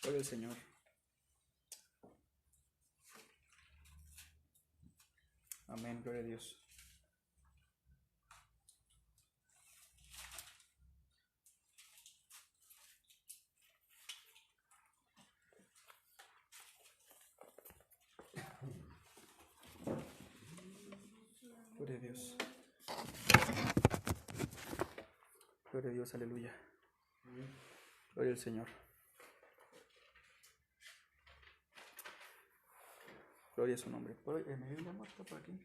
Gloria al Señor. Amén, gloria a Dios. Gloria a Dios. Gloria a Dios, aleluya. Gloria al Señor. Gloria a su nombre. ¿Me dio una muerta por aquí?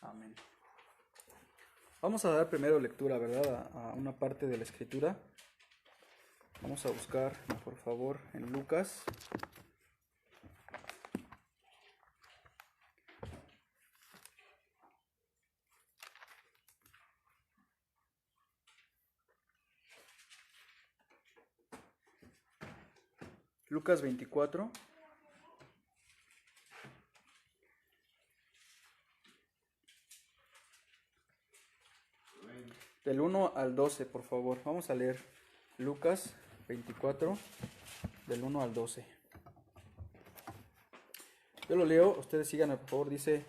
Amén. Vamos a dar primero lectura, ¿verdad? A una parte de la Escritura. Vamos a buscar, por favor, en Lucas. Lucas 24. Del 1 al 12, por favor. Vamos a leer Lucas 24, del 1 al 12. Yo lo leo, ustedes síganme, por favor. Dice: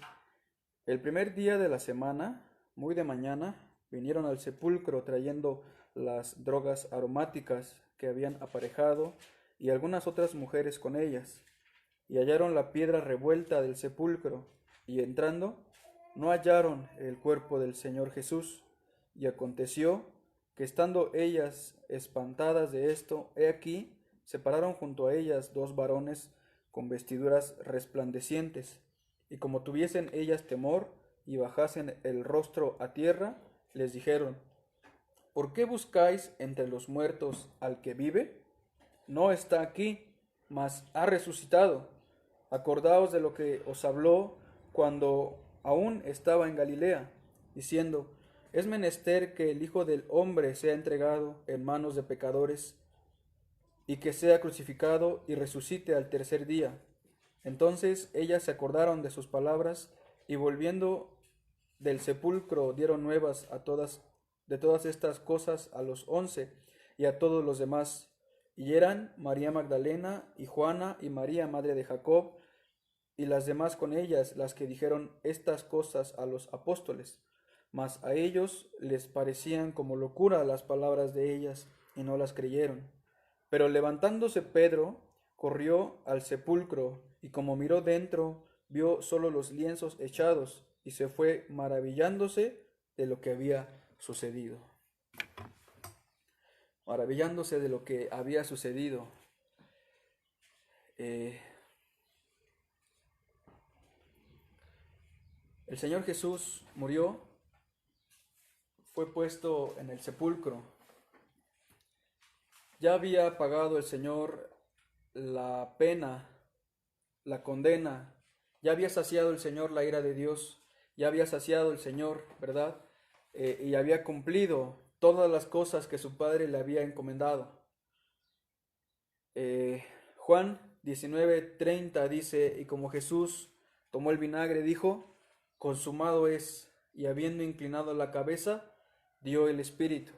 el primer día de la semana, muy de mañana, vinieron al sepulcro trayendo las drogas aromáticas que habían aparejado y algunas otras mujeres con ellas, y hallaron la piedra revuelta del sepulcro, y entrando, no hallaron el cuerpo del Señor Jesús. Y aconteció que estando ellas espantadas de esto, he aquí, se pararon junto a ellas dos varones con vestiduras resplandecientes, y como tuviesen ellas temor y bajasen el rostro a tierra, les dijeron: ¿por qué buscáis entre los muertos al que vive? No está aquí, mas ha resucitado. Acordaos de lo que os habló cuando aún estaba en Galilea, diciendo: es menester que el Hijo del Hombre sea entregado en manos de pecadores, y que sea crucificado y resucite al tercer día. Entonces ellas se acordaron de sus palabras, y volviendo del sepulcro dieron nuevas de todas estas cosas a los 11 y a todos los demás. Y eran María Magdalena y Juana y María, madre de Jacob, y las demás con ellas, las que dijeron estas cosas a los apóstoles. Mas a ellos les parecían como locura las palabras de ellas, y no las creyeron. Pero levantándose Pedro, corrió al sepulcro, y como miró dentro, vio solo los lienzos echados, y se fue maravillándose de lo que había sucedido. Maravillándose de lo que había sucedido. El Señor Jesús murió, fue puesto en el sepulcro. Ya había pagado el Señor la pena, la condena. Ya había saciado el Señor la ira de Dios. Ya había saciado el Señor, ¿verdad? Y había cumplido todas las cosas que su Padre le había encomendado. Juan 19:30 dice: y como Jesús tomó el vinagre, dijo: consumado es, y habiendo inclinado la cabeza, dio el Espíritu.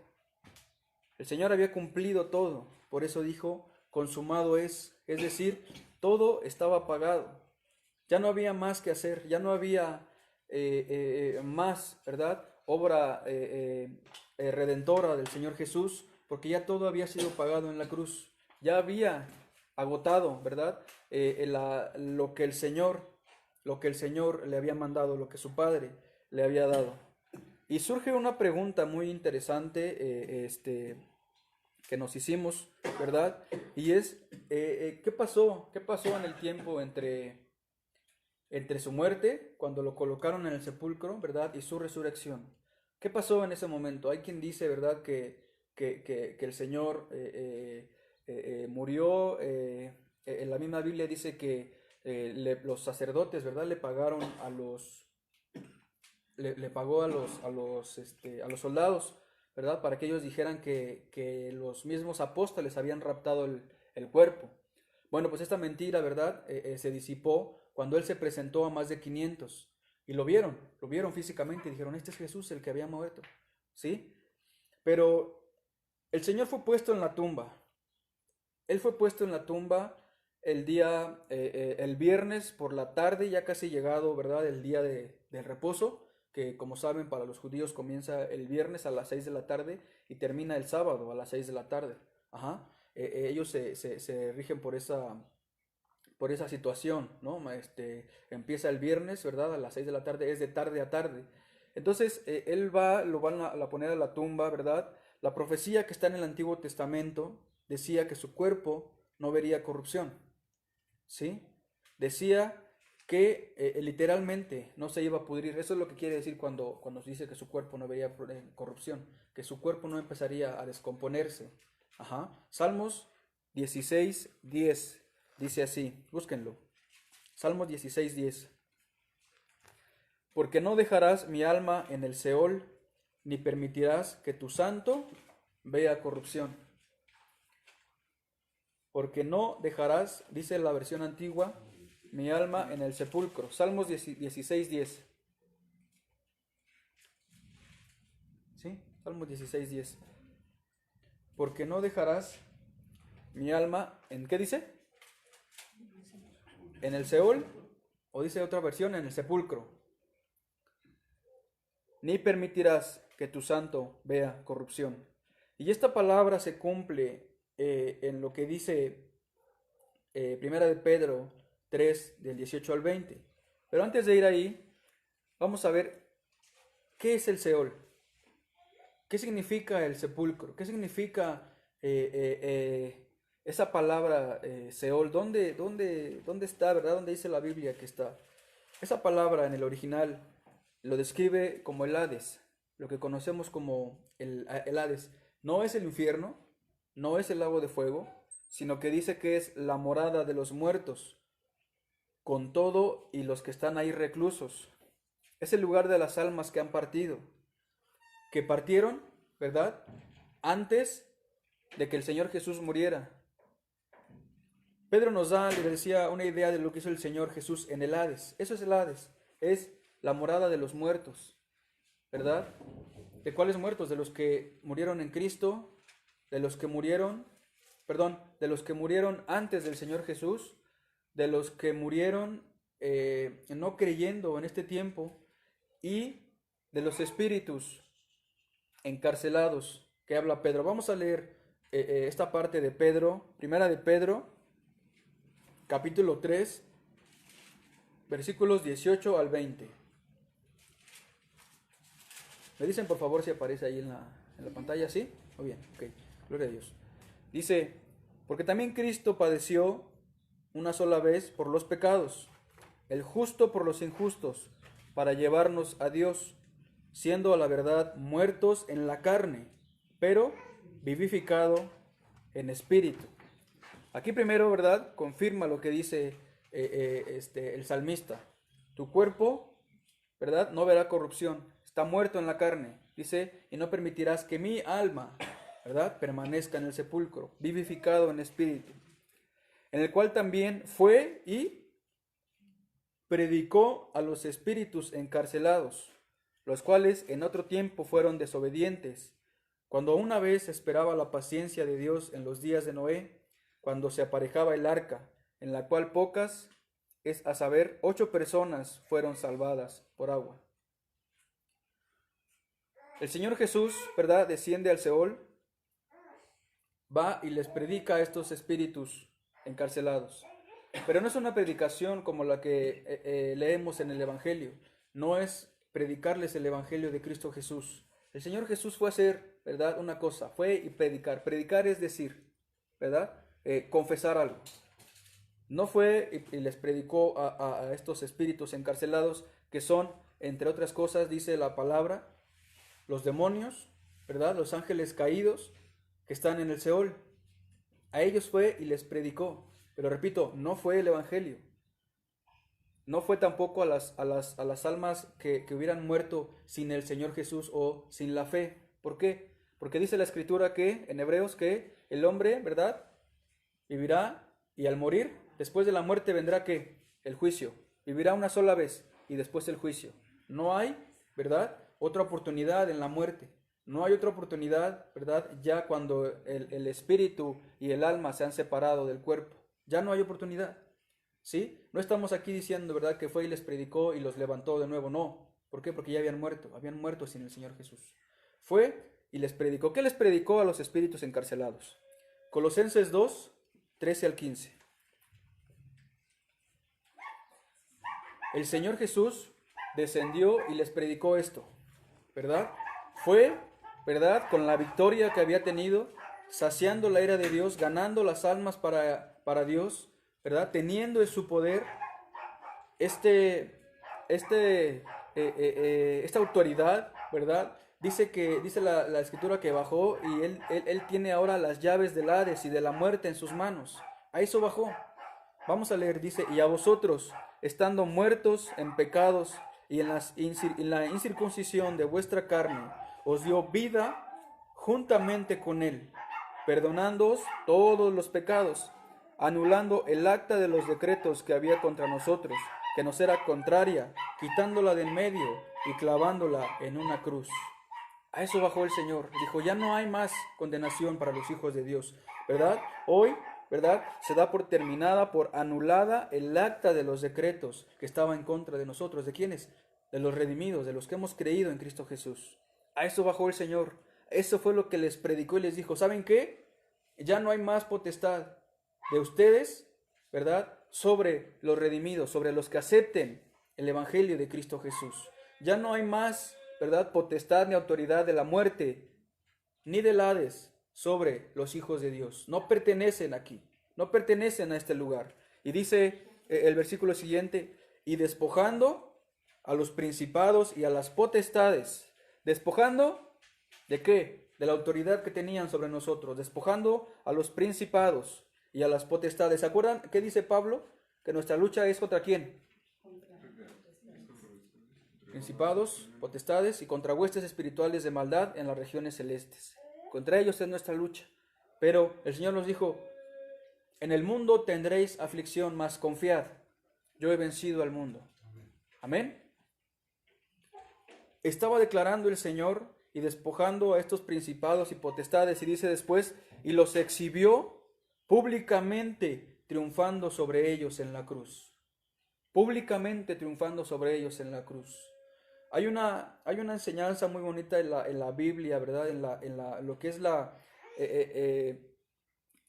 El Señor había cumplido todo, por eso dijo: consumado es decir, todo estaba pagado. Ya no había más que hacer, ya no había más, ¿verdad? Obra redentora del Señor Jesús, porque ya todo había sido pagado en la cruz. Ya había agotado, ¿verdad? Lo que el Señor le había mandado, lo que su Padre le había dado. Y surge una pregunta muy interesante que nos hicimos, ¿verdad? Y es, ¿qué pasó? ¿Qué pasó en el tiempo entre su muerte, cuando lo colocaron en el sepulcro, ¿verdad? Y su resurrección? ¿Qué pasó en ese momento? Hay quien dice, ¿verdad? Que el Señor murió. En la misma Biblia dice que los sacerdotes, ¿verdad? Le pagaron a los le pagó a los soldados, ¿verdad? Para que ellos dijeran que los mismos apóstoles habían raptado el cuerpo. Bueno, pues esta mentira, ¿verdad? Se disipó cuando él se presentó a más de 500 y lo vieron físicamente y dijeron: este es Jesús, el que había muerto, ¿sí? Pero El Señor fue puesto en la tumba. Él fue puesto en la tumba el viernes por la tarde, ya casi llegado, ¿verdad? El día del reposo, que como saben para los judíos comienza el viernes a las 6 de la tarde y termina el sábado a las 6 de la tarde. Ajá. Ellos se rigen por esa situación, ¿no? Empieza el viernes, ¿verdad? A las 6 de la tarde, es de tarde a tarde. Entonces, lo van a poner a la tumba, ¿verdad? La profecía que está en el Antiguo Testamento decía que su cuerpo no vería corrupción, ¿sí? Decía que literalmente no se iba a pudrir. Eso es lo que quiere decir cuando se dice que su cuerpo no vería corrupción, que su cuerpo no empezaría a descomponerse. Ajá. Salmos 16:10 dice así, búsquenlo. Salmos 16:10. Porque no dejarás mi alma en el Seol, ni permitirás que tu santo vea corrupción. Porque no dejarás, dice la versión antigua, mi alma en el sepulcro. Salmos 16:10. ¿Sí? Salmos 16:10. Porque no dejarás mi alma, ¿en qué dice? En el Seol, o dice otra versión, en el sepulcro. Ni permitirás que tu santo vea corrupción. Y esta palabra se cumple en lo que dice Primera de Pedro 3, del 18 al 20. Pero antes de ir ahí, vamos a ver qué es el Seol. ¿Qué significa el sepulcro? ¿Qué significa esa palabra Seol? ¿Dónde está, verdad? ¿Dónde dice la Biblia que está? Esa palabra en el original lo describe como el Hades, lo que conocemos como el Hades. No es el infierno, no es el lago de fuego, sino que dice que es la morada de los muertos, con todo y los que están ahí reclusos. Es el lugar de las almas que han partido, que partieron, ¿verdad? Antes de que el Señor Jesús muriera. Pedro nos da, le decía, una idea de lo que hizo el Señor Jesús en el Hades. Eso es el Hades, es la morada de los muertos, ¿verdad? ¿De cuáles muertos? De los que murieron en Cristo, de los que murieron, de los que murieron antes del Señor Jesús, de los que murieron no creyendo en este tiempo, y de los espíritus encarcelados que habla Pedro. Vamos a leer esta parte de Pedro, primera de Pedro, capítulo 3, versículos 18 al 20. Me dicen por favor si aparece ahí en la pantalla, ¿sí? Muy bien, ok, gloria a Dios. Dice, porque también Cristo padeció una sola vez por los pecados, el justo por los injustos, para llevarnos a Dios, siendo a la verdad muertos en la carne, pero vivificado en espíritu. Aquí primero, ¿verdad? Confirma lo que dice el salmista. Tu cuerpo, ¿verdad? No verá corrupción, está muerto en la carne. Dice, y no permitirás que mi alma, ¿verdad? Permanezca en el sepulcro, vivificado en espíritu. En el cual también fue y predicó a los espíritus encarcelados, los cuales en otro tiempo fueron desobedientes, cuando una vez esperaba la paciencia de Dios en los días de Noé, cuando se aparejaba el arca, en la cual pocas, es a saber, 8 personas fueron salvadas por agua. El Señor Jesús, ¿verdad?, desciende al Seol, va y les predica a estos espíritus encarcelados. Pero no es una predicación como la que leemos en el Evangelio. No es predicarles el Evangelio de Cristo Jesús. El Señor Jesús fue a hacer, ¿verdad?, una cosa, fue y predicar. Predicar es decir, ¿verdad?, confesar algo. No fue y les predicó a estos espíritus encarcelados que son, entre otras cosas, dice la palabra, los demonios, ¿verdad?, los ángeles caídos que están en el Seol. A ellos fue y les predicó. Pero repito, no fue el Evangelio. No fue tampoco a las almas que hubieran muerto sin el Señor Jesús o sin la fe. ¿Por qué? Porque dice la Escritura que, en Hebreos, que el hombre, ¿verdad?, vivirá y al morir, después de la muerte vendrá ¿qué? El juicio. Vivirá una sola vez y después el juicio. No hay, ¿verdad?, otra oportunidad en la muerte. No hay otra oportunidad, ¿verdad? Ya cuando el espíritu y el alma se han separado del cuerpo, ya no hay oportunidad, ¿sí? No estamos aquí diciendo, ¿verdad?, que fue y les predicó y los levantó de nuevo, no. ¿Por qué? Porque ya habían muerto sin el Señor Jesús. Fue y les predicó. ¿Qué les predicó a los espíritus encarcelados? Colosenses 2, 13 al 15. El Señor Jesús descendió y les predicó esto, ¿verdad? Fue, ¿verdad?, con la victoria que había tenido, saciando la ira de Dios, ganando las almas para Dios, ¿verdad? Teniendo en su poder esta autoridad, ¿verdad? Dice la escritura que bajó y él tiene ahora las llaves del Hades y de la muerte en sus manos. A eso bajó. Vamos a leer, dice, y a vosotros, estando muertos en pecados y en la incircuncisión de vuestra carne, os dio vida juntamente con él, perdonándoos todos los pecados, anulando el acta de los decretos que había contra nosotros, que nos era contraria, quitándola de en medio y clavándola en una cruz. A eso bajó el Señor. Dijo, ya no hay más condenación para los hijos de Dios, ¿verdad? Hoy, ¿verdad?, se da por terminada, por anulada el acta de los decretos que estaba en contra de nosotros. ¿De quiénes? De los redimidos, de los que hemos creído en Cristo Jesús. A eso bajó el Señor. Eso fue lo que les predicó y les dijo, ¿saben qué? Ya no hay más potestad de ustedes, ¿verdad?, sobre los redimidos, sobre los que acepten el Evangelio de Cristo Jesús. Ya no hay más, ¿verdad?, potestad ni autoridad de la muerte, ni del Hades sobre los hijos de Dios. No pertenecen aquí, no pertenecen a este lugar. Y dice el versículo siguiente, y despojando a los principados y a las potestades. ¿Despojando de qué? De la autoridad que tenían sobre nosotros. Despojando a los principados y a las potestades. ¿Se acuerdan qué dice Pablo? Que nuestra lucha es contra ¿quién? Principados, potestades y contra huestes espirituales de maldad en las regiones celestes. Contra ellos es nuestra lucha. Pero el Señor nos dijo, en el mundo tendréis aflicción, mas confiad, yo he vencido al mundo. Amén. Estaba declarando el Señor y despojando a estos principados y potestades, y dice después, y los exhibió públicamente, triunfando sobre ellos en la cruz. Públicamente triunfando sobre ellos en la cruz. Hay una enseñanza muy bonita en la Biblia, ¿verdad? Lo que es la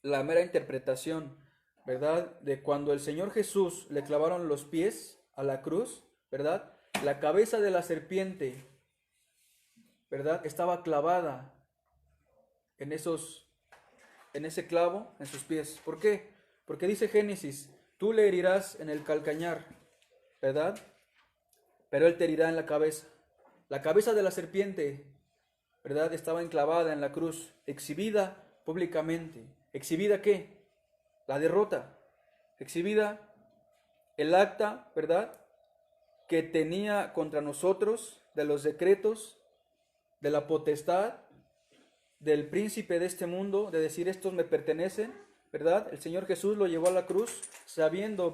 mera interpretación, ¿verdad?, de cuando el Señor Jesús le clavaron los pies a la cruz, ¿verdad? La cabeza de la serpiente, ¿verdad?, estaba clavada en ese clavo, en sus pies. ¿Por qué? Porque dice Génesis, tú le herirás en el calcañar, ¿verdad?, pero él te herirá en la cabeza. La cabeza de la serpiente, ¿verdad?, estaba enclavada en la cruz, exhibida públicamente. ¿Exhibida qué? La derrota. Exhibida el acta, ¿verdad?, que tenía contra nosotros de los decretos, de la potestad, del príncipe de este mundo, de decir estos me pertenecen, ¿verdad? El Señor Jesús lo llevó a la cruz,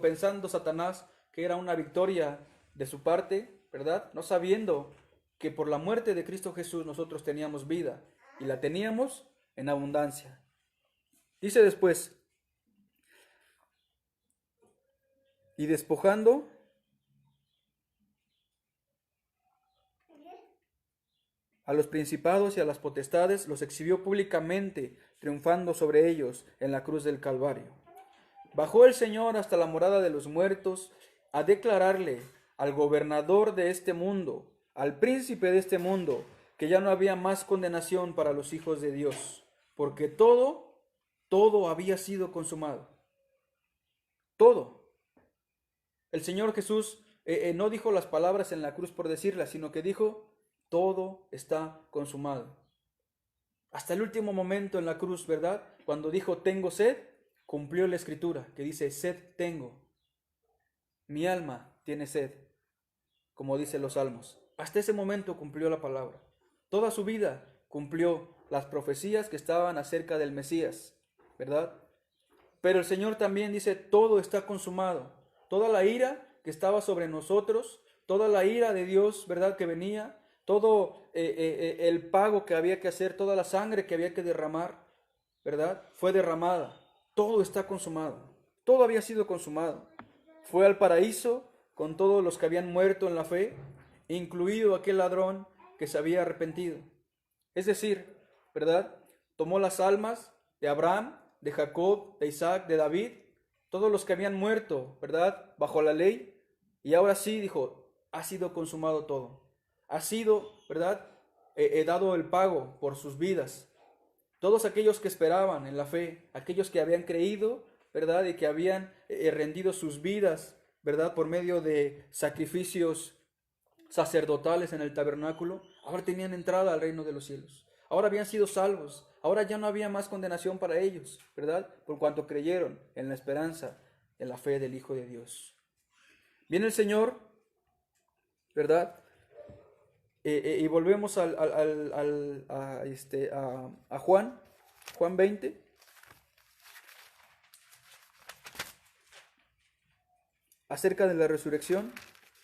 pensando Satanás que era una victoria de su parte, ¿verdad? No sabiendo que por la muerte de Cristo Jesús nosotros teníamos vida y la teníamos en abundancia. Dice después, y despojando a los principados y a las potestades, los exhibió públicamente, triunfando sobre ellos en la cruz del Calvario. Bajó el Señor hasta la morada de los muertos a declararle al gobernador de este mundo, al príncipe de este mundo, que ya no había más condenación para los hijos de Dios, porque todo había sido consumado. Todo. El Señor Jesús no dijo las palabras en la cruz por decirlas, sino que dijo, todo está consumado. Hasta el último momento en la cruz, ¿verdad? Cuando dijo, tengo sed, cumplió la escritura, que dice, sed tengo. Mi alma tiene sed, como dicen los salmos. Hasta ese momento cumplió la palabra. Toda su vida cumplió las profecías que estaban acerca del Mesías, ¿verdad? Pero el Señor también dice, todo está consumado. Toda la ira que estaba sobre nosotros, toda la ira de Dios, ¿verdad?, que venía, todo el pago que había que hacer, toda la sangre que había que derramar, ¿verdad? Fue derramada. Todo está consumado. Todo había sido consumado. Fue al paraíso con todos los que habían muerto en la fe, incluido aquel ladrón que se había arrepentido. Es decir, ¿verdad? Tomó las almas de Abraham, de Jacob, de Isaac, de David, todos los que habían muerto, ¿verdad? Bajo la ley. Y ahora sí dijo, ha sido consumado todo. Ha sido, ¿verdad? He dado el pago por sus vidas. Todos aquellos que esperaban en la fe, aquellos que habían creído, ¿verdad? Y que habían rendido sus vidas, ¿verdad? Por medio de sacrificios sacerdotales en el tabernáculo, ahora tenían entrada al reino de los cielos. Ahora habían sido salvos. Ahora ya no había más condenación para ellos, ¿verdad? Por cuanto creyeron en la esperanza, en la fe del Hijo de Dios. Viene el Señor, ¿verdad? Y volvemos a Juan 20. Acerca de la resurrección,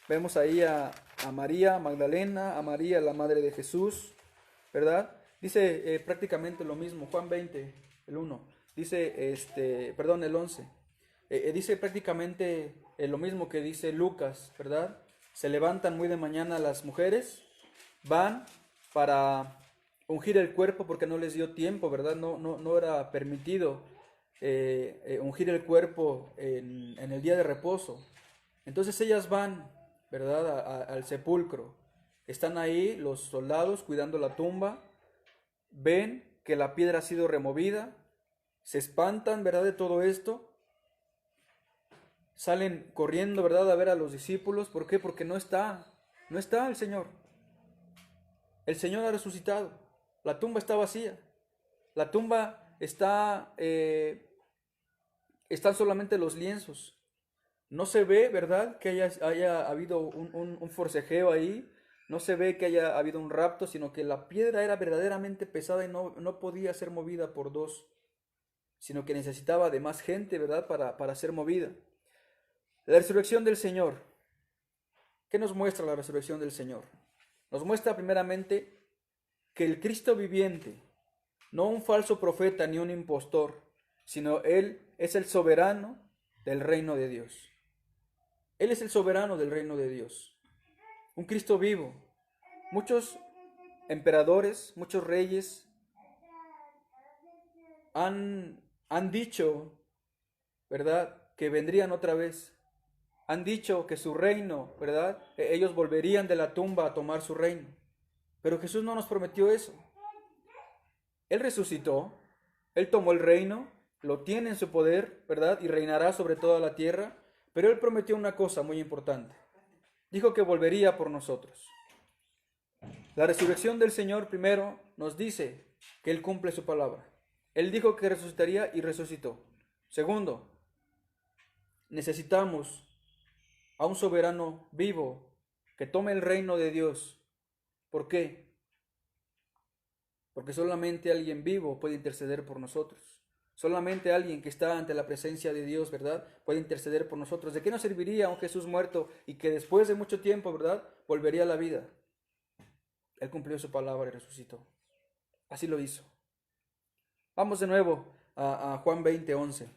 vemos ahí a María Magdalena, a María la madre de Jesús, ¿verdad? Dice prácticamente lo mismo, Juan 20, el 1, dice, el 11, dice prácticamente lo mismo que dice Lucas, ¿verdad? Se levantan muy de mañana las mujeres, van para ungir el cuerpo porque no les dio tiempo, ¿verdad? No era permitido ungir el cuerpo en el día de reposo. Entonces ellas van, ¿verdad? Al sepulcro. Están ahí los soldados cuidando la tumba, ven que la piedra ha sido removida, se espantan, ¿verdad? De todo esto. Salen corriendo, ¿verdad? A ver a los discípulos. ¿Por qué? Porque no está el Señor. El Señor ha resucitado. La tumba está vacía. La tumba están solamente los lienzos. No se ve, ¿verdad? Que haya habido un forcejeo ahí. No se ve que haya habido un rapto, sino que la piedra era verdaderamente pesada y no podía ser movida por dos, sino que necesitaba de más gente, ¿verdad? Para ser movida. La resurrección del Señor. ¿Qué nos muestra la resurrección del Señor? Nos muestra primeramente que el Cristo viviente, no un falso profeta ni un impostor, sino Él es el soberano del reino de Dios. Él es el soberano del reino de Dios. Un Cristo vivo. Muchos emperadores, muchos reyes han dicho, ¿verdad?, que vendrían otra vez. Han dicho que su reino, ¿verdad?, ellos volverían de la tumba a tomar su reino. Pero Jesús no nos prometió eso. Él resucitó, Él tomó el reino, lo tiene en su poder, ¿verdad?, y reinará sobre toda la tierra. Pero Él prometió una cosa muy importante. Dijo que volvería por nosotros. La resurrección del Señor primero nos dice que Él cumple su palabra. Él dijo que resucitaría y resucitó. Segundo, necesitamos a un soberano vivo que tome el reino de Dios. ¿Por qué? Porque solamente alguien vivo puede interceder por nosotros. Solamente alguien que está ante la presencia de Dios, ¿verdad?, puede interceder por nosotros. ¿De qué nos serviría un Jesús muerto y que después de mucho tiempo, ¿verdad?, volvería a la vida? Él cumplió su palabra y resucitó. Así lo hizo. Vamos de nuevo a Juan 20:11.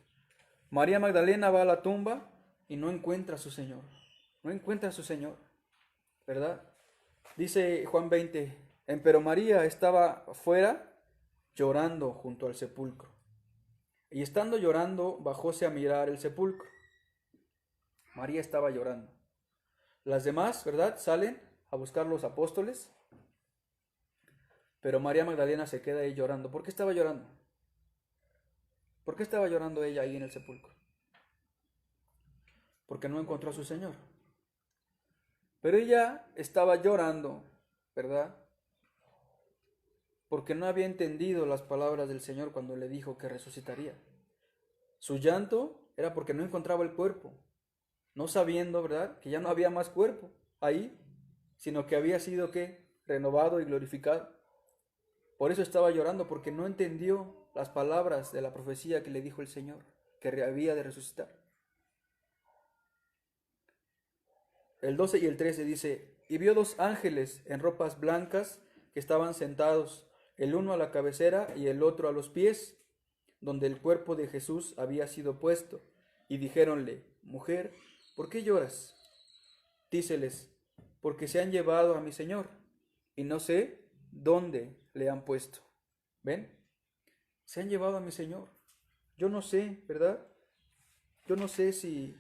María Magdalena va a la tumba y no encuentra a su Señor. No encuentra a su Señor, ¿verdad? Dice Juan 20, pero María estaba fuera llorando junto al sepulcro. Y estando llorando, bajóse a mirar el sepulcro. María estaba llorando. Las demás, ¿verdad?, salen a buscar los apóstoles. Pero María Magdalena se queda ahí llorando. ¿Por qué estaba llorando? ¿Por qué estaba llorando ella ahí en el sepulcro? Porque no encontró a su Señor. Pero ella estaba llorando, ¿verdad?, porque no había entendido las palabras del Señor cuando le dijo que resucitaría. Su llanto era porque no encontraba el cuerpo, no sabiendo, ¿verdad?, que ya no había más cuerpo ahí, sino que había sido, ¿qué?, renovado y glorificado. Por eso estaba llorando, porque no entendió las palabras de la profecía que le dijo el Señor, que había de resucitar. el 12 y el 13 dice, y vio dos ángeles en ropas blancas que estaban sentados, el uno a la cabecera y el otro a los pies, donde el cuerpo de Jesús había sido puesto. Y dijéronle, mujer, ¿por qué lloras? Díceles, porque se han llevado a mi Señor, y no sé dónde le han puesto. ¿Ven? Se han llevado a mi Señor. Yo no sé, ¿verdad? Yo no sé si...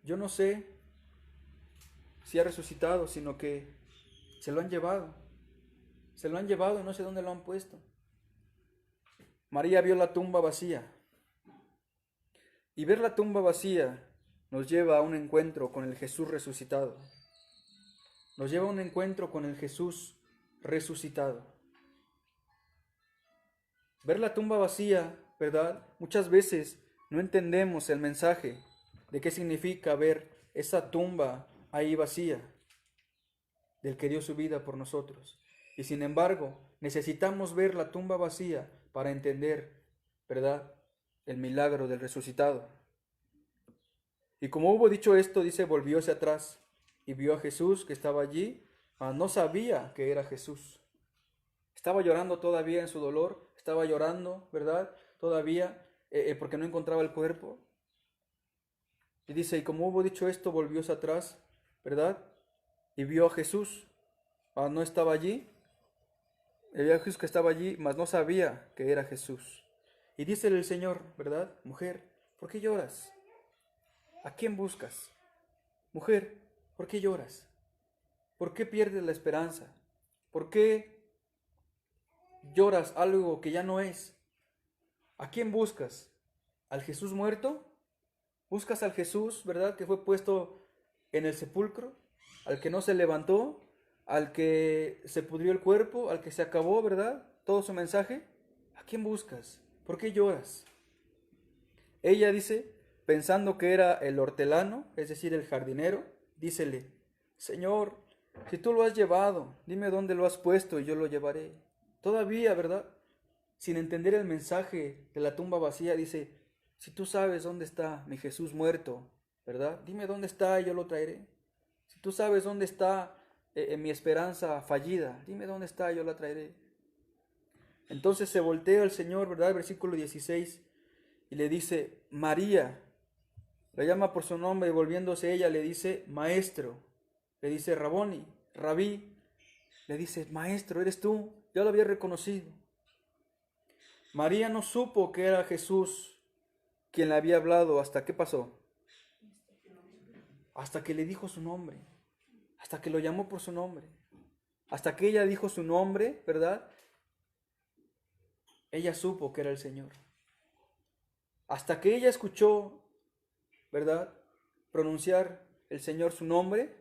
Yo no sé si ha resucitado, sino que se lo han llevado. Se lo han llevado y no sé dónde lo han puesto. María vio la tumba vacía. Y ver la tumba vacía nos lleva a un encuentro con el Jesús resucitado. Nos lleva a un encuentro con el Jesús resucitado. Ver la tumba vacía, ¿verdad? Muchas veces no entendemos el mensaje de qué significa ver esa tumba ahí vacía, del que dio su vida por nosotros. Y sin embargo, necesitamos ver la tumba vacía para entender, ¿verdad?, el milagro del resucitado. Y como hubo dicho esto, dice, volvióse atrás y vio a Jesús que estaba allí, mas no sabía que era Jesús. Estaba llorando todavía en su dolor, estaba llorando, ¿verdad?, todavía porque no encontraba el cuerpo. Y dice, y como hubo dicho esto, volvióse atrás, ¿verdad?, y vio a Jesús, mas no estaba allí. Vio a Jesús que estaba allí, mas no sabía que era Jesús. Y dícele el Señor, ¿verdad?, mujer, ¿por qué lloras? ¿A quién buscas? Mujer, ¿por qué lloras? ¿Por qué pierdes la esperanza? ¿Por qué lloras algo que ya no es? ¿A quién buscas? ¿Al Jesús muerto? ¿Buscas al Jesús, verdad, que fue puesto en el sepulcro? ¿Al que no se levantó? ¿Al que se pudrió el cuerpo? ¿Al que se acabó, verdad, todo su mensaje? ¿A quién buscas? ¿Por qué lloras? Ella dice, pensando que era el hortelano, es decir, el jardinero, dícele, Señor, si tú lo has llevado, dime dónde lo has puesto y yo lo llevaré. Todavía, ¿verdad?, sin entender el mensaje de la tumba vacía, dice, si tú sabes dónde está mi Jesús muerto, ¿verdad?, dime dónde está y yo lo traeré. Si tú sabes dónde está mi esperanza fallida, dime dónde está y yo la traeré. Entonces se voltea el Señor, ¿verdad?, versículo 16, y le dice, María. La llama por su nombre y volviéndose ella le dice, maestro. Le dice, Raboni, Rabí. Le dice, maestro, eres tú. Ya lo había reconocido. María no supo que era Jesús quien le había hablado. ¿Hasta qué pasó? Hasta que le dijo su nombre. Hasta que lo llamó por su nombre. Hasta que ella dijo su nombre, ¿verdad? Ella supo que era el Señor. Hasta que ella escuchó, ¿verdad?, pronunciar el Señor su nombre,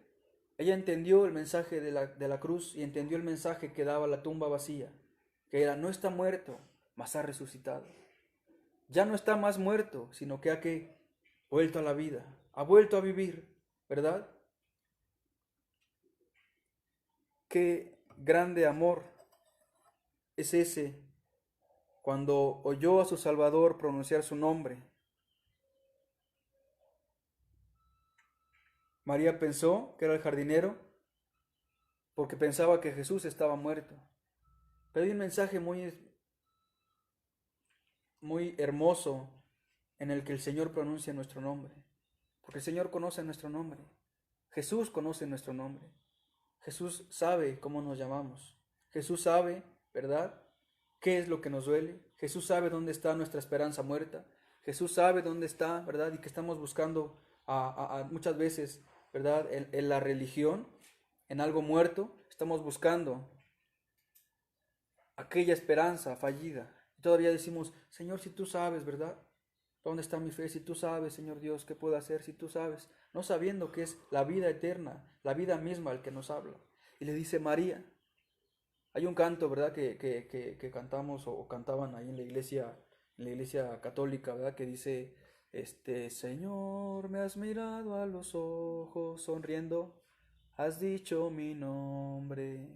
ella entendió el mensaje de la cruz y entendió el mensaje que daba la tumba vacía, que era, no está muerto, mas ha resucitado. Ya no está más muerto, sino que ha vuelto a la vida, ha vuelto a vivir, ¿verdad? Qué grande amor es ese cuando oyó a su Salvador pronunciar su nombre. María pensó que era el jardinero porque pensaba que Jesús estaba muerto. Pero hay un mensaje muy hermoso en el que el Señor pronuncia nuestro nombre. Porque el Señor conoce nuestro nombre. Jesús conoce nuestro nombre. Jesús sabe cómo nos llamamos. Jesús sabe, ¿verdad?, qué es lo que nos duele. Jesús sabe dónde está nuestra esperanza muerta. Jesús sabe dónde está, ¿verdad?, y que estamos buscando muchas veces, ¿verdad?, en la religión, en algo muerto. Estamos buscando aquella esperanza fallida. Y todavía decimos, Señor, si tú sabes, ¿verdad?, ¿dónde está mi fe? Si tú sabes, Señor Dios, ¿qué puedo hacer? Si tú sabes, no sabiendo que es la vida eterna, la vida misma el que nos habla. Y le dice María. Hay un canto, ¿verdad?, que cantamos o cantaban ahí en la iglesia católica, ¿verdad?, que dice, Señor, me has mirado a los ojos sonriendo, has dicho mi nombre,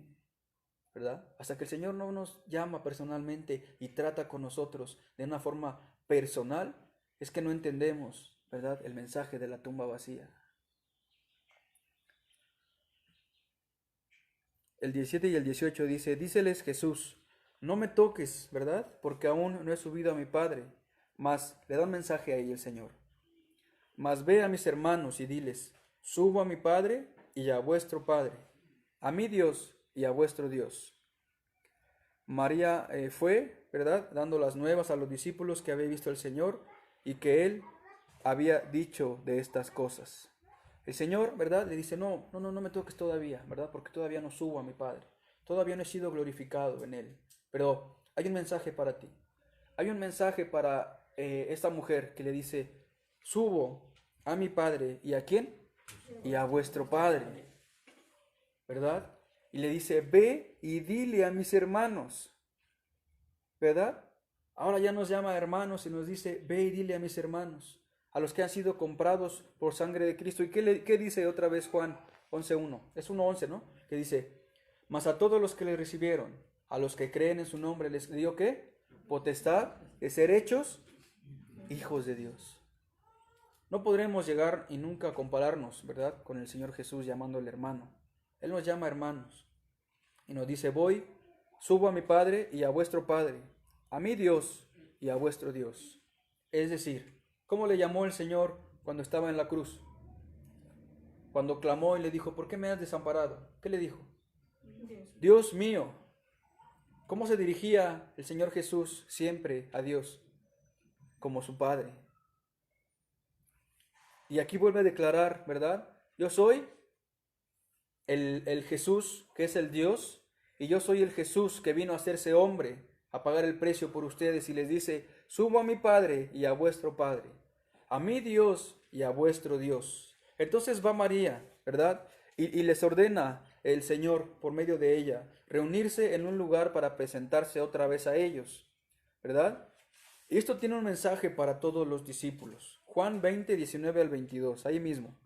¿verdad? Hasta que el Señor no nos llama personalmente y trata con nosotros de una forma personal, es que no entendemos, ¿verdad?, el mensaje de la tumba vacía. El 17 y el 18 dice, díceles Jesús, no me toques, ¿verdad?, porque aún no he subido a mi Padre. Mas le da un mensaje ahí el Señor. Mas ve a mis hermanos y diles, subo a mi Padre y a vuestro Padre, a mi Dios y a vuestro Dios. María fue, ¿verdad?, dando las nuevas a los discípulos que había visto al Señor y que Él había dicho de estas cosas. El Señor, ¿verdad?, le dice, no me toques todavía, ¿verdad?, porque todavía no subo a mi Padre. Todavía no he sido glorificado en Él. Pero hay un mensaje para ti. Hay un mensaje para esta mujer que le dice, subo a mi Padre. ¿Y a quién? Y a vuestro Padre. ¿Verdad? Y le dice, ve y dile a mis hermanos. ¿Verdad? Ahora ya nos llama hermanos y nos dice, ve y dile a mis hermanos, a los que han sido comprados por sangre de Cristo. ¿Y qué dice otra vez Juan 11:1? Es 1:11, ¿no? Que dice, mas a todos los que le recibieron, a los que creen en su nombre, les dio ¿qué? Potestad de ser hechos hijos de Dios. No podremos llegar y nunca compararnos, ¿verdad?, con el Señor Jesús llamándole hermano. Él nos llama hermanos y nos dice, voy, subo a mi Padre y a vuestro Padre, a mi Dios y a vuestro Dios. Es decir, ¿cómo le llamó el Señor cuando estaba en la cruz? Cuando clamó y le dijo, ¿por qué me has desamparado? ¿Qué le dijo? Dios mío. ¿Cómo se dirigía el Señor Jesús siempre a Dios? Como su Padre. Y aquí vuelve a declarar, ¿verdad? Yo soy el Jesús que es el Dios, y yo soy el Jesús que vino a hacerse hombre, a pagar el precio por ustedes, y les dice, subo a mi Padre y a vuestro Padre, a mi Dios y a vuestro Dios. Entonces va María, ¿verdad? Y les ordena el Señor, por medio de ella, reunirse en un lugar para presentarse otra vez a ellos, ¿verdad? Y esto tiene un mensaje para todos los discípulos. Juan 20, 19 al 22, ahí mismo.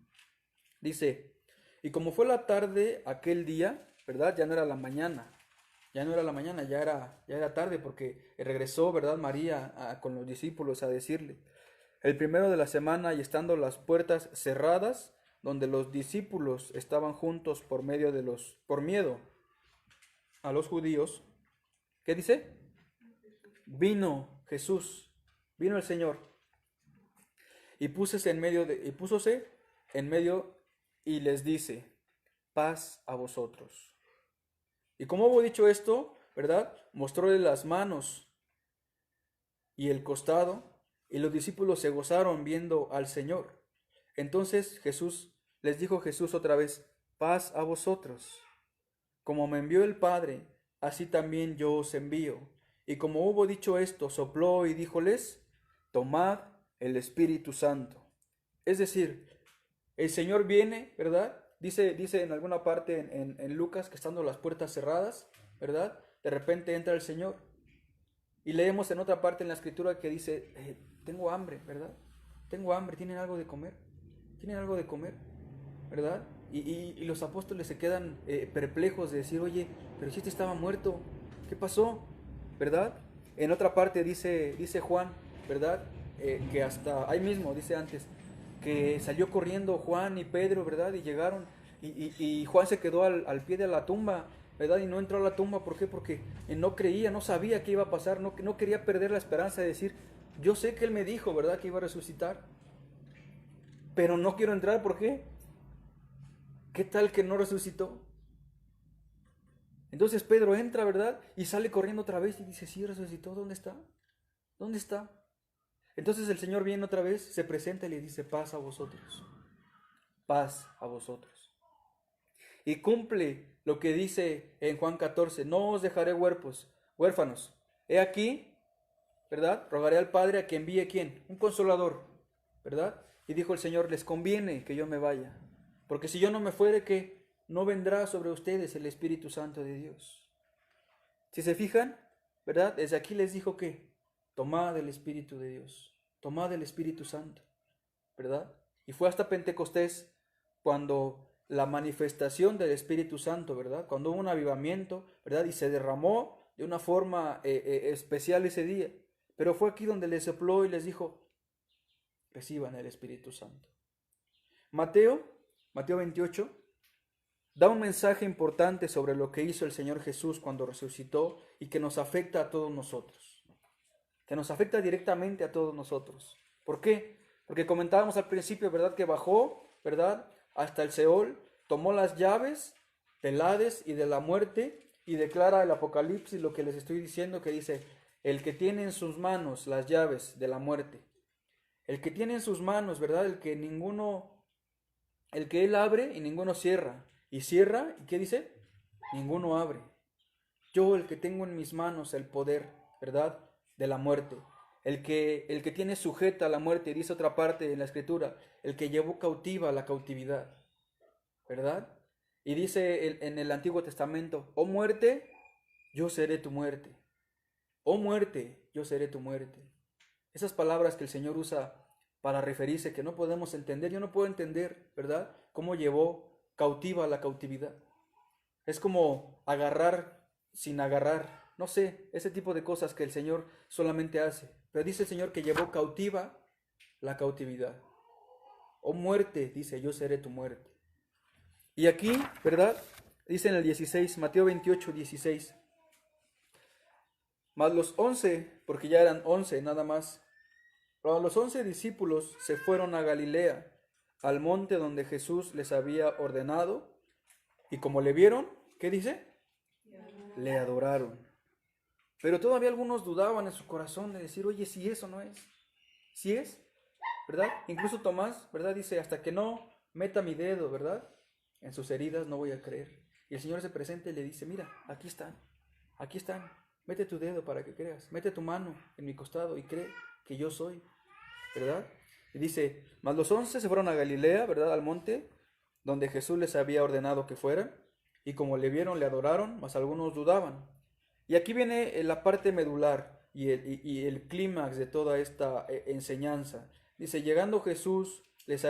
Dice, y como fue la tarde aquel día, ¿verdad? Ya no era la mañana, ya era tarde porque regresó, ¿verdad?, María con los discípulos a decirle, el primero de la semana y estando las puertas cerradas, donde los discípulos estaban juntos por miedo a los judíos, ¿qué dice? Vino Jesús, vino el Señor, y púsose en medio y les dice, paz a vosotros. Y como hubo dicho esto, ¿verdad?, mostróle las manos y el costado, y los discípulos se gozaron viendo al Señor. Entonces les dijo Jesús otra vez, paz a vosotros. Como me envió el Padre, así también yo os envío. Y como hubo dicho esto, sopló y díjoles, tomad el Espíritu Santo. Es decir, el Señor viene, ¿verdad? Dice en alguna parte en Lucas que estando las puertas cerradas, ¿verdad? De repente entra el Señor. Y leemos en otra parte en la Escritura que dice, tengo hambre, ¿verdad? Tengo hambre, ¿tienen algo de comer? ¿Tienen algo de comer? ¿Verdad? Y los apóstoles se quedan perplejos de decir, oye, pero si este estaba muerto, ¿qué pasó? ¿Verdad? En otra parte dice Juan, ¿verdad? Que hasta ahí mismo, dice antes, que salió corriendo Juan y Pedro, ¿verdad? Y llegaron, y Juan se quedó al pie de la tumba, ¿verdad? Y no entró a la tumba, ¿por qué? Porque no creía, no sabía qué iba a pasar, no quería perder la esperanza de decir, yo sé que él me dijo, ¿verdad?, que iba a resucitar, pero no quiero entrar, ¿por qué? ¿Qué tal que no resucitó? Entonces Pedro entra, ¿verdad? Y sale corriendo otra vez y dice, sí, resucitó, ¿dónde está? ¿Dónde está? Entonces el Señor viene otra vez, se presenta y le dice, paz a vosotros, paz a vosotros. Y cumple lo que dice en Juan 14, no os dejaré huérfanos. He aquí, ¿verdad? Rogaré al Padre a que envíe ¿quién? Un consolador, ¿verdad? Y dijo el Señor, les conviene que yo me vaya, porque si yo no me fuere, ¿qué? No vendrá sobre ustedes el Espíritu Santo de Dios. Si se fijan, ¿verdad? Desde aquí les dijo que tomad el Espíritu de Dios, tomad el Espíritu Santo, ¿verdad? Y fue hasta Pentecostés cuando la manifestación del Espíritu Santo, ¿verdad? Cuando hubo un avivamiento, ¿verdad? Y se derramó de una forma especial ese día. Pero fue aquí donde les sopló y les dijo, reciban el Espíritu Santo. Mateo 28, da un mensaje importante sobre lo que hizo el Señor Jesús cuando resucitó y que nos afecta a todos nosotros. Que nos afecta directamente a todos nosotros. ¿Por qué? Porque comentábamos al principio, ¿verdad? Que bajó, ¿verdad? Hasta el Seol, tomó las llaves del Hades y de la muerte y declara el Apocalipsis lo que les estoy diciendo, que dice, el que tiene en sus manos las llaves de la muerte, el que tiene en sus manos, ¿verdad? El que él abre y ninguno cierra, y cierra, ¿y qué dice? Ninguno abre. Yo, el que tengo en mis manos el poder, ¿verdad? De la muerte. El que tiene sujeta a la muerte, dice otra parte en la Escritura, el que llevó cautiva la cautividad, ¿verdad? Y dice en el Antiguo Testamento, oh muerte, yo seré tu muerte. Oh muerte, yo seré tu muerte. Esas palabras que el Señor usa para referirse que no podemos entender, yo no puedo entender, ¿verdad? Cómo llevó cautiva la cautividad. Es como agarrar sin agarrar, no sé, ese tipo de cosas que el Señor solamente hace. Pero dice el Señor que llevó cautiva la cautividad. Oh muerte, dice, yo seré tu muerte. Y aquí, ¿verdad? Dice en el 16, Mateo 28, 16. Mas los 11, porque ya eran 11 nada más, pero los 11 discípulos se fueron a Galilea, al monte donde Jesús les había ordenado, y como le vieron, ¿qué dice? Le adoraron. Pero todavía algunos dudaban en su corazón de decir, oye, si eso no es, si es, ¿verdad? Incluso Tomás, ¿verdad? Dice, hasta que no meta mi dedo, ¿verdad? En sus heridas no voy a creer. Y el Señor se presenta y le dice, mira, aquí están, mete tu dedo para que creas, mete tu mano en mi costado y cree que yo soy, ¿verdad? Y dice, mas los 11 se fueron a Galilea, ¿verdad? Al monte donde Jesús les había ordenado que fueran, y como le vieron, le adoraron, mas algunos dudaban. Y aquí viene la parte medular y el clímax de toda esta enseñanza. Dice, llegando Jesús les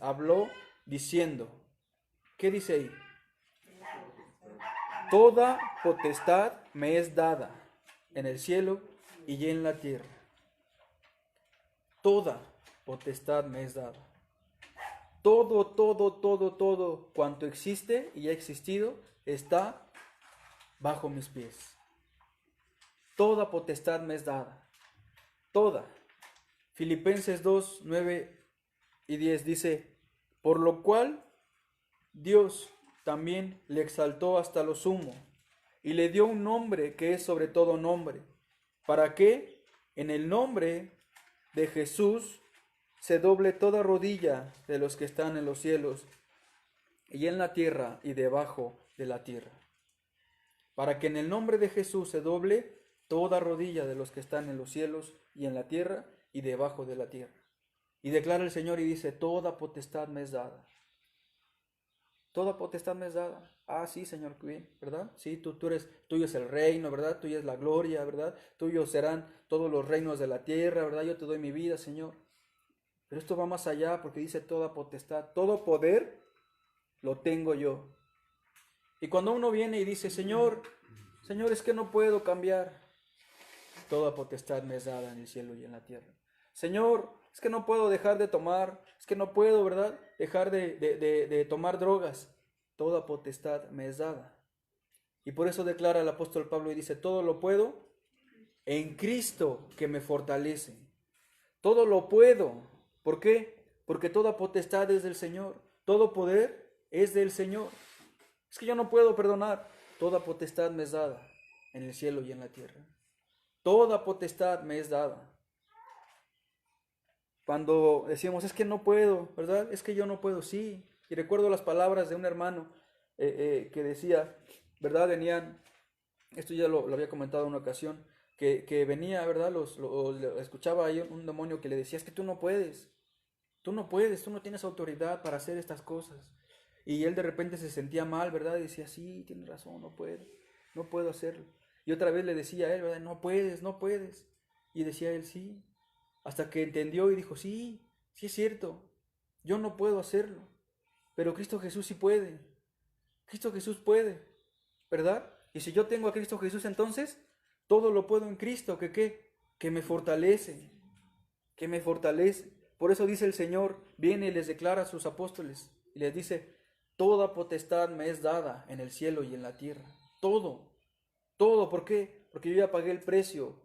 habló diciendo, ¿qué dice ahí? Toda potestad me es dada en el cielo y en la tierra. Toda potestad me es dada. Todo cuanto existe y ha existido está bajo mis pies. Toda potestad me es dada. Toda. Filipenses 2, 9 y 10 dice, por lo cual Dios también le exaltó hasta lo sumo y le dio un nombre que es sobre todo nombre, para que en el nombre de Jesús se doble toda rodilla de los que están en los cielos y en la tierra y debajo de la tierra. Para que en el nombre de Jesús se doble toda rodilla de los que están en los cielos y en la tierra y debajo de la tierra. Y declara el Señor y dice, toda potestad me es dada. Toda potestad me es dada. Ah, sí, Señor, bien, ¿verdad? Sí, tuyo es el reino, ¿verdad? Tuya es la gloria, ¿verdad? Tuyos serán todos los reinos de la tierra, ¿verdad? Yo te doy mi vida, Señor. Pero esto va más allá porque dice toda potestad, todo poder lo tengo yo. Y cuando uno viene y dice, Señor, es que no puedo cambiar, toda potestad me es dada en el cielo y en la tierra. Señor, es que no puedo dejar de tomar, es que no puedo, ¿verdad? Dejar de tomar drogas. Toda potestad me es dada. Y por eso declara el apóstol Pablo y dice, todo lo puedo en Cristo que me fortalece. Todo lo puedo. ¿Por qué? Porque toda potestad es del Señor. Todo poder es del Señor. Es que yo no puedo perdonar. Toda potestad me es dada en el cielo y en la tierra. Toda potestad me es dada. Cuando decimos, es que no puedo, ¿verdad? Es que yo no puedo, sí. Y recuerdo las palabras de un hermano que decía, ¿verdad? Venían, esto ya lo había comentado en una ocasión, que venía, ¿verdad? Escuchaba ahí un demonio que le decía, es que tú no puedes, tú no tienes autoridad para hacer estas cosas. Y él de repente se sentía mal, ¿verdad? Y decía, sí, tienes razón, no puedo hacerlo. Y otra vez le decía a él, ¿verdad? No puedes. Y decía él, sí. Hasta que entendió y dijo, sí es cierto, yo no puedo hacerlo, pero Cristo Jesús sí puede. Cristo Jesús puede, ¿verdad? Y si yo tengo a Cristo Jesús, entonces todo lo puedo en Cristo, ¿qué? que me fortalece, que me fortalece. Por eso dice el Señor, viene y les declara a sus apóstoles y les dice, toda potestad me es dada en el cielo y en la tierra. Todo, todo. ¿Por qué? Porque yo ya pagué el precio,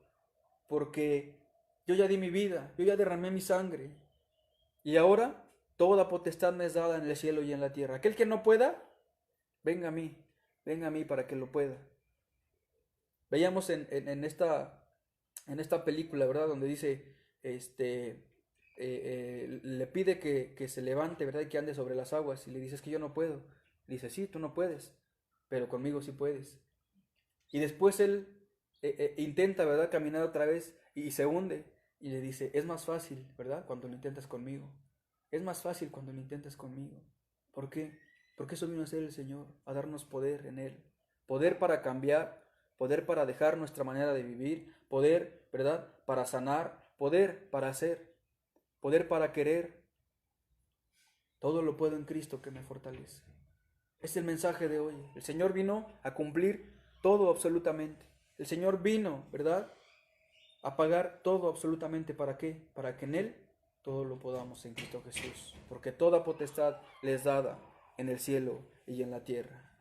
porque yo ya di mi vida, yo ya derramé mi sangre. Y ahora toda potestad me es dada en el cielo y en la tierra. Aquel que no pueda, venga a mí para que lo pueda. Veíamos en esta película, ¿verdad? Donde dice, le pide que se levante, ¿verdad? Y que ande sobre las aguas. Y le dice, es que yo no puedo. Dice, sí, tú no puedes, pero conmigo sí puedes. Y después él intenta, ¿verdad? Caminar otra vez y se hunde. Y le dice, es más fácil, ¿verdad? Cuando lo intentas conmigo. Es más fácil cuando lo intentas conmigo. ¿Por qué? Porque eso vino a ser el Señor, a darnos poder en Él. Poder para cambiar, poder para dejar nuestra manera de vivir, poder, ¿verdad? Para sanar, poder para hacer, poder para querer. Todo lo puedo en Cristo que me fortalece. Es el mensaje de hoy. El Señor vino a cumplir todo absolutamente. El Señor vino, ¿verdad? A pagar todo absolutamente. ¿Para qué? Para que en Él todo lo podamos en Cristo Jesús. Porque toda potestad les dada en el cielo y en la tierra.